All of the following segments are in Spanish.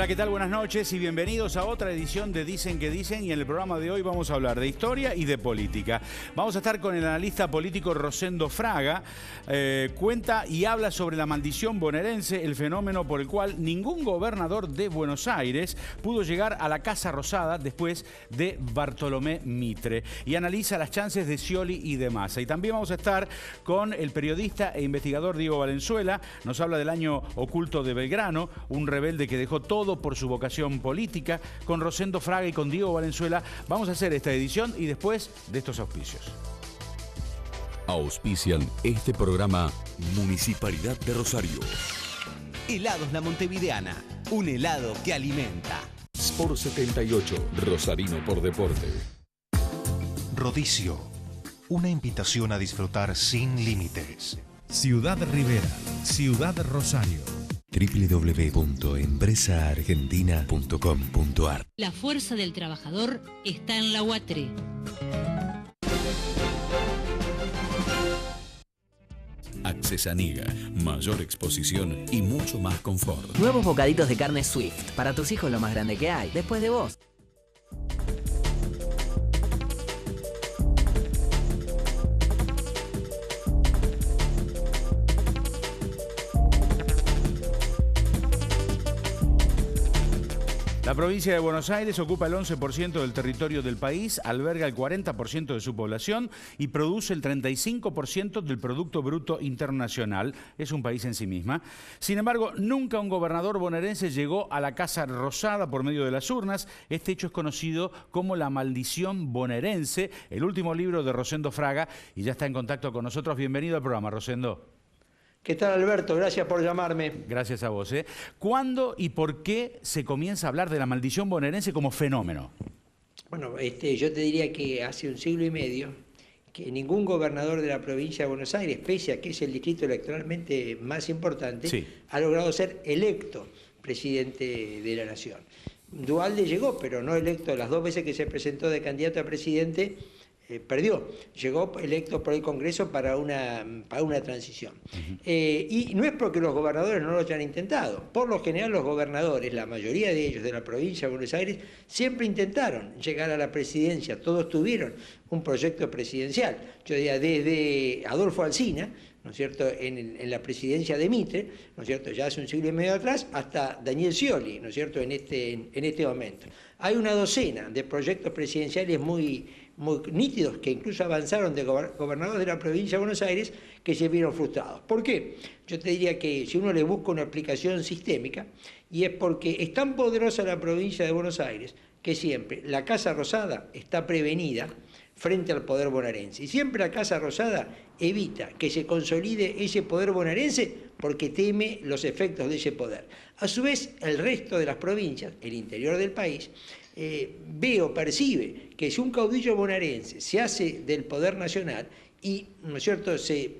Hola, ¿qué tal? Buenas noches y bienvenidos a otra edición de Dicen que Dicen, y en el programa de hoy vamos a hablar de historia y de política. Vamos a estar con el analista político Rosendo Fraga. Cuenta y habla sobre la maldición bonaerense, el fenómeno por el cual ningún gobernador de Buenos Aires pudo llegar a la Casa Rosada después de Bartolomé Mitre, y analiza las chances de Scioli y de Massa. Y también vamos a estar con el periodista e investigador Diego Valenzuela. Nos habla del año oculto de Belgrano, un rebelde que dejó todo por su vocación política. Con Rosendo Fraga y con Diego Valenzuela vamos a hacer esta edición y después de estos auspicios. Auspician este programa Municipalidad de Rosario. Helados La Montevideana, un helado que alimenta. Sport 78, Rosarino por deporte. Rodicio, una invitación a disfrutar sin límites. Ciudad Rivera, Ciudad Rosario. www.empresaargentina.com.ar. La fuerza del trabajador está en la UATRE. Accesaniga, mayor exposición y mucho más confort. Nuevos bocaditos de carne Swift. Para tus hijos lo más grande que hay, después de vos. La provincia de Buenos Aires ocupa el 11% del territorio del país, alberga el 40% de su población y produce el 35% del Producto Bruto Internacional. Es un país en sí misma. Sin embargo, nunca un gobernador bonaerense llegó a la Casa Rosada por medio de las urnas. Este hecho es conocido como la maldición bonaerense, el último libro de Rosendo Fraga, y ya está en contacto con nosotros. Bienvenido al programa, Rosendo. ¿Qué tal, Alberto? Gracias por llamarme. Gracias a vos. ¿Cuándo y por qué se comienza a hablar de la maldición bonaerense como fenómeno? Bueno, yo te diría que hace un siglo y medio que ningún gobernador de la provincia de Buenos Aires, pese a que es el distrito electoralmente más importante, sí, ha logrado ser electo presidente de la nación. Duhalde llegó, pero no electo. Las dos veces que se presentó de candidato a presidente, perdió. Llegó electo por el Congreso para una transición. Y no es porque los gobernadores no lo hayan intentado. Por lo general los gobernadores, la mayoría de ellos de la provincia de Buenos Aires, siempre intentaron llegar a la presidencia. Todos tuvieron un proyecto presidencial. Yo diría desde Adolfo Alsina, ¿no es cierto?, en la presidencia de Mitre, ¿no es cierto?, ya hace un siglo y medio atrás, hasta Daniel Scioli, ¿no es cierto?, en este momento. Hay una docena de proyectos presidenciales muy nítidos que incluso avanzaron de gobernadores de la provincia de Buenos Aires que se vieron frustrados. ¿Por qué? Yo te diría que si uno le busca una aplicación sistémica, y es porque es tan poderosa la provincia de Buenos Aires que siempre la Casa Rosada está prevenida frente al poder bonaerense. Y siempre la Casa Rosada evita que se consolide ese poder bonaerense porque teme los efectos de ese poder. A su vez, el resto de las provincias, el interior del país, ve o percibe que si un caudillo bonaerense se hace del poder nacional y, ¿no es cierto?, se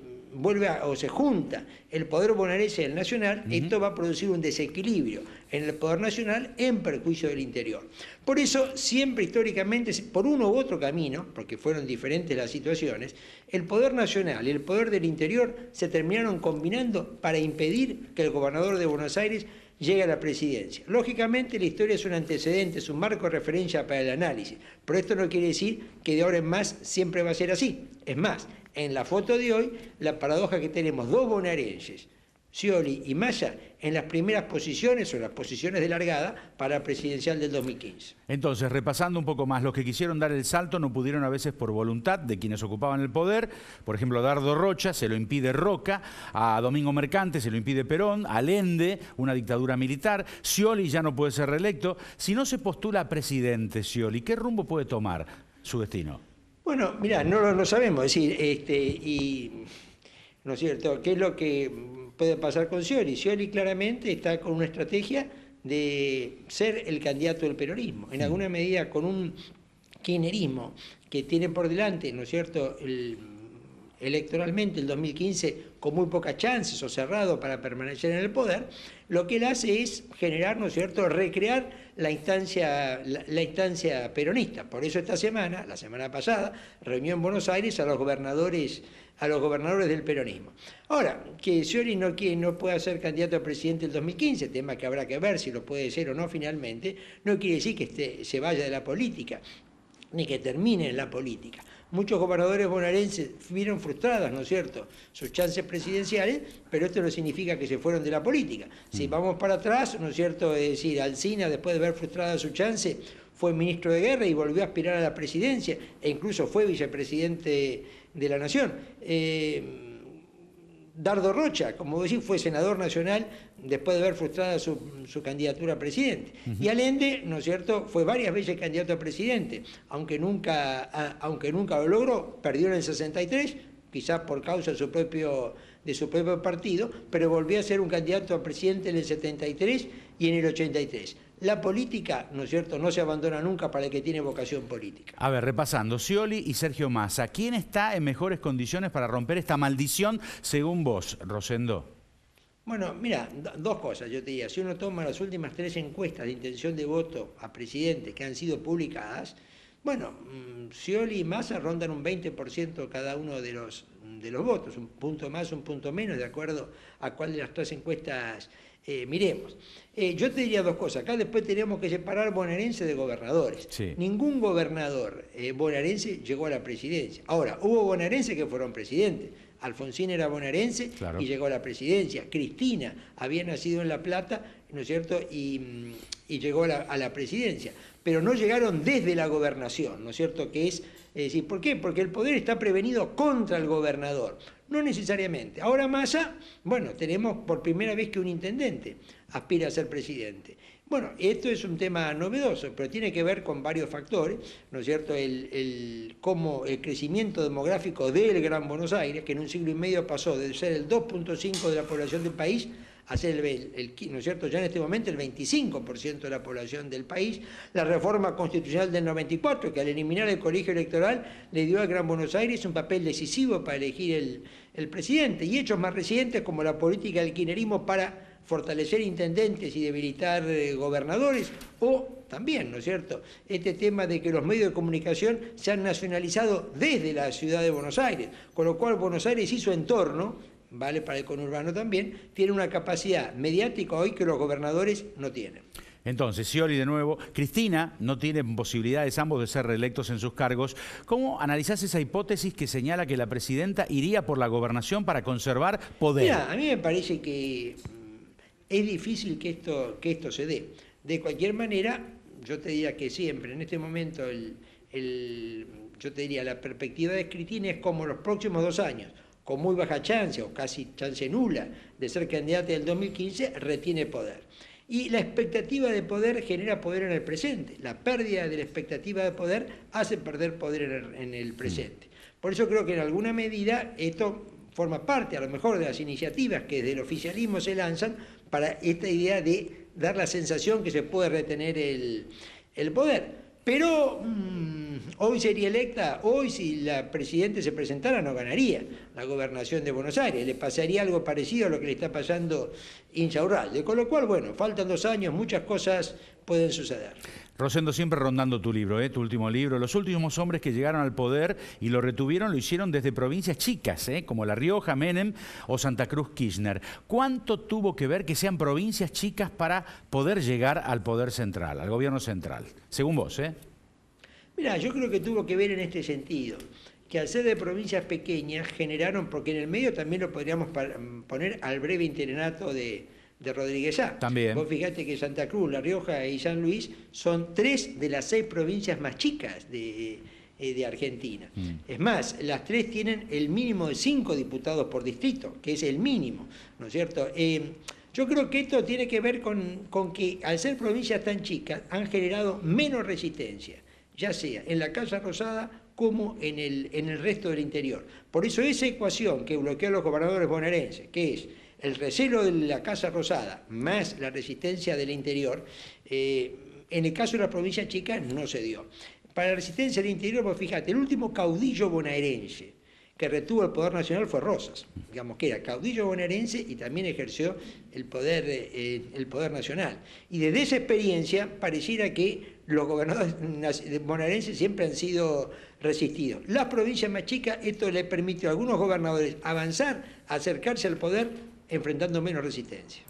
junta el poder bonaerense y el nacional, esto va a producir un desequilibrio en el poder nacional en perjuicio del interior. Por eso, siempre históricamente, por uno u otro camino, porque fueron diferentes las situaciones, el poder nacional y el poder del interior se terminaron combinando para impedir que el gobernador de Buenos Aires llegue a la presidencia. Lógicamente la historia es un antecedente, es un marco de referencia para el análisis, pero esto no quiere decir que de ahora en más siempre va a ser así. Es más, en la foto de hoy, la paradoja que tenemos dos bonaerenses, Scioli y Massa, en las primeras posiciones o las posiciones de largada para la presidencial del 2015. Entonces, repasando un poco más, los que quisieron dar el salto no pudieron a veces por voluntad de quienes ocupaban el poder. Por ejemplo, a Dardo Rocha se lo impide Roca, a Domingo Mercante se lo impide Perón, a Allende, una dictadura militar. Scioli ya no puede ser reelecto. Si no se postula a presidente Scioli, ¿qué rumbo puede tomar su destino? Bueno, mirá, no lo sabemos. Es decir, ¿no es cierto? ¿Qué es lo que puede pasar con Scioli? Scioli claramente está con una estrategia de ser el candidato del peronismo, en alguna medida con un kirchnerismo que tiene por delante, ¿no es cierto?, electoralmente el 2015 con muy pocas chances o cerrado para permanecer en el poder, lo que él hace es generar, ¿no es cierto?, recrear la instancia peronista. Por eso esta semana, la semana pasada, reunió en Buenos Aires a los gobernadores del peronismo. Ahora, que Scioli no pueda ser candidato a presidente el 2015, tema que habrá que ver si lo puede ser o no finalmente, no quiere decir que se vaya de la política, ni que termine en la política. Muchos gobernadores bonaerenses vieron frustradas, ¿no es cierto?, sus chances presidenciales, pero esto no significa que se fueron de la política. Si vamos para atrás, ¿no es cierto?, es decir, Alsina, después de ver frustrada su chance, fue ministro de Guerra y volvió a aspirar a la presidencia, e incluso fue vicepresidente de la Nación. Dardo Rocha, como decís, fue senador nacional después de ver frustrada su candidatura a presidente. Y Allende, ¿no es cierto?, fue varias veces candidato a presidente, aunque nunca lo logró, perdió en el 63, quizás por causa de su propio partido, pero volvió a ser un candidato a presidente en el 73 y en el 83. La política, ¿no es cierto?, no se abandona nunca para el que tiene vocación política. A ver, repasando, Scioli y Sergio Massa, ¿quién está en mejores condiciones para romper esta maldición según vos, Rosendo? Bueno, mira, dos cosas yo te diría. Si uno toma las últimas 3 encuestas de intención de voto a presidente que han sido publicadas, bueno, Scioli y Massa rondan un 20% cada uno de los votos, un punto más, un punto menos, de acuerdo a cuál de las 3 encuestas miremos. Yo te diría dos cosas. Acá después tenemos que separar bonaerense de gobernadores. Sí. Ningún gobernador bonaerense llegó a la presidencia. Ahora, hubo bonaerenses que fueron presidentes. Alfonsín era bonaerense, claro, y llegó a la presidencia. Cristina había nacido en La Plata, ¿no es cierto?, y llegó a la presidencia. Pero no llegaron desde la gobernación, ¿no es cierto?, que es decir, ¿por qué? Porque el poder está prevenido contra el gobernador. No necesariamente. Ahora Massa, bueno, tenemos por primera vez que un intendente aspira a ser presidente. Bueno, esto es un tema novedoso, pero tiene que ver con varios factores, ¿no es cierto? Cómo el crecimiento demográfico del Gran Buenos Aires, que en un siglo y medio pasó de ser el 2.5 de la población del país a ser ¿no es cierto?, ya en este momento el 25% de la población del país. La reforma constitucional del 94, que al eliminar el colegio electoral le dio al Gran Buenos Aires un papel decisivo para elegir el presidente, y hechos más recientes como la política del kirchnerismo para fortalecer intendentes y debilitar gobernadores, o también, ¿no es cierto?, este tema de que los medios de comunicación se han nacionalizado desde la ciudad de Buenos Aires, con lo cual Buenos Aires y su entorno, vale para el conurbano también, tiene una capacidad mediática hoy que los gobernadores no tienen. Entonces, Scioli de nuevo, Cristina, no tienen posibilidades ambos de ser reelectos en sus cargos. ¿Cómo analizás esa hipótesis que señala que la presidenta iría por la gobernación para conservar poder? Mira, a mí me parece que es difícil que esto se dé. De cualquier manera, yo te diría que siempre, en este momento, yo te diría, la perspectiva de Cristina es como los próximos 2 años, con muy baja chance o casi chance nula de ser candidata del 2015, retiene poder. Y la expectativa de poder genera poder en el presente. La pérdida de la expectativa de poder hace perder poder en el presente. Por eso creo que en alguna medida esto forma parte a lo mejor de las iniciativas que desde el oficialismo se lanzan para esta idea de dar la sensación que se puede retener el poder. Pero hoy sería electa, hoy si la presidenta se presentara no ganaría la gobernación de Buenos Aires, le pasaría algo parecido a lo que le está pasando Insaurralde, con lo cual, bueno, faltan 2 años, muchas cosas pueden suceder. Rosendo, siempre rondando tu libro, tu último libro. Los últimos hombres que llegaron al poder y lo retuvieron lo hicieron desde provincias chicas, como La Rioja, Menem o Santa Cruz Kirchner. ¿Cuánto tuvo que ver que sean provincias chicas para poder llegar al poder central, al gobierno central? Según vos, Mirá, yo creo que tuvo que ver en este sentido, que al ser de provincias pequeñas generaron, porque en el medio también lo podríamos poner al breve interinato de Rodríguez Sá. También. Vos fijate que Santa Cruz, La Rioja y San Luis son 3 de las 6 provincias más chicas de Argentina. Es más, las 3 tienen el mínimo de 5 diputados por distrito, que es el mínimo, ¿no es cierto? Yo creo que esto tiene que ver con que al ser provincias tan chicas han generado menos resistencia, ya sea en la Casa Rosada como en el resto del interior. Por eso esa ecuación que bloqueó a los gobernadores bonaerenses, que es el recelo de la Casa Rosada más la resistencia del interior, en el caso de las provincias chicas no se dio. Para la resistencia del interior, pues fíjate, el último caudillo bonaerense que retuvo el poder nacional fue Rosas, digamos que era caudillo bonaerense y también ejerció el poder nacional. Y desde esa experiencia pareciera que los gobernadores bonaerenses siempre han sido resistidos. Las provincias más chicas, esto le permitió a algunos gobernadores avanzar, acercarse al poder, enfrentando menos resistencia.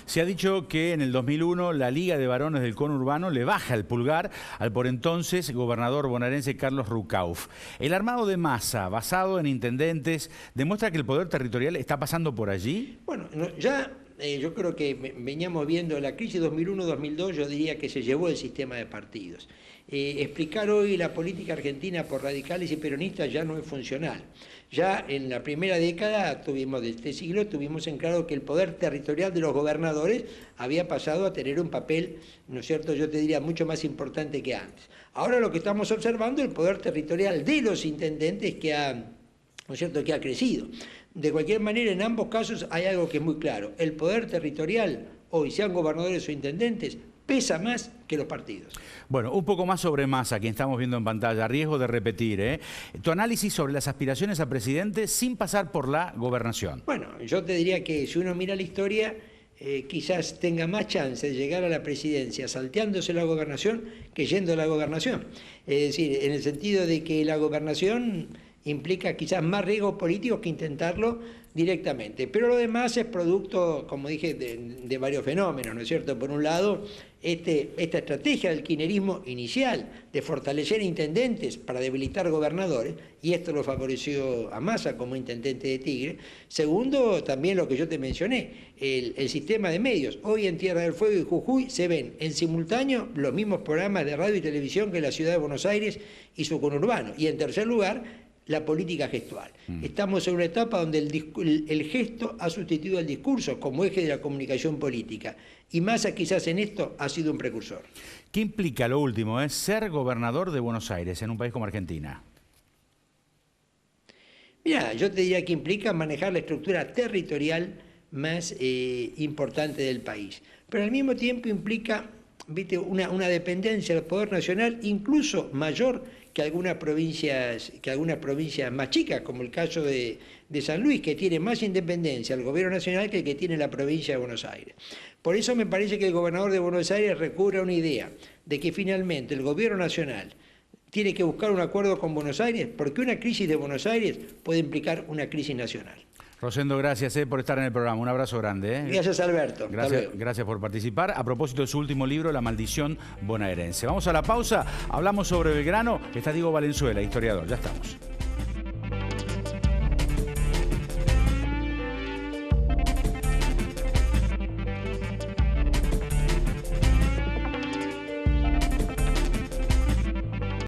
Se ha dicho que en el 2001 la Liga de Varones del Conurbano le baja el pulgar al por entonces gobernador bonaerense Carlos Rucauf. El armado de masa, basado en intendentes, ¿demuestra que el poder territorial está pasando por allí? Bueno, yo creo que veníamos viendo la crisis 2001-2002, yo diría que se llevó el sistema de partidos. Explicar hoy la política argentina por radicales y peronistas ya no es funcional. Ya en la primera década de este siglo tuvimos en claro que el poder territorial de los gobernadores había pasado a tener un papel, ¿no es cierto?, yo te diría mucho más importante que antes. Ahora lo que estamos observando es el poder territorial de los intendentes que ha, ¿no es cierto?, que ha crecido. De cualquier manera, en ambos casos hay algo que es muy claro. El poder territorial, hoy sean gobernadores o intendentes, pesa más que los partidos. Bueno, un poco más sobre Massa, quien estamos viendo en pantalla, a riesgo de repetir, ¿eh? Tu análisis sobre las aspiraciones a presidente sin pasar por la gobernación. Bueno, yo te diría que si uno mira la historia, quizás tenga más chance de llegar a la presidencia salteándose la gobernación que yendo a la gobernación. Es decir, en el sentido de que la gobernación implica quizás más riesgos políticos que intentarlo directamente. Pero lo demás es producto, como dije, de varios fenómenos, ¿no es cierto? Por un lado, esta estrategia del kirchnerismo inicial de fortalecer intendentes para debilitar gobernadores, y esto lo favoreció a Massa como intendente de Tigre. Segundo, también lo que yo te mencioné, el sistema de medios. Hoy en Tierra del Fuego y Jujuy se ven en simultáneo los mismos programas de radio y televisión que en la ciudad de Buenos Aires y su conurbano. Y en tercer lugar, la política gestual. Estamos en una etapa donde el gesto ha sustituido al discurso como eje de la comunicación política. Y Massa quizás en esto ha sido un precursor. ¿Qué implica lo último, ser gobernador de Buenos Aires en un país como Argentina? Mira, yo te diría que implica manejar la estructura territorial más importante del país. Pero al mismo tiempo implica, ¿viste?, una dependencia del poder nacional incluso mayor que algunas provincias más chicas, como el caso de San Luis, que tiene más independencia el gobierno nacional que el que tiene la provincia de Buenos Aires. Por eso me parece que el gobernador de Buenos Aires recurre a una idea de que finalmente el gobierno nacional tiene que buscar un acuerdo con Buenos Aires, porque una crisis de Buenos Aires puede implicar una crisis nacional. Rosendo, gracias por estar en el programa. Un abrazo grande. Gracias, Alberto. Gracias por participar. A propósito de su último libro, La maldición bonaerense. Vamos a la pausa. Hablamos sobre Belgrano. Está Diego Valenzuela, historiador. Ya estamos.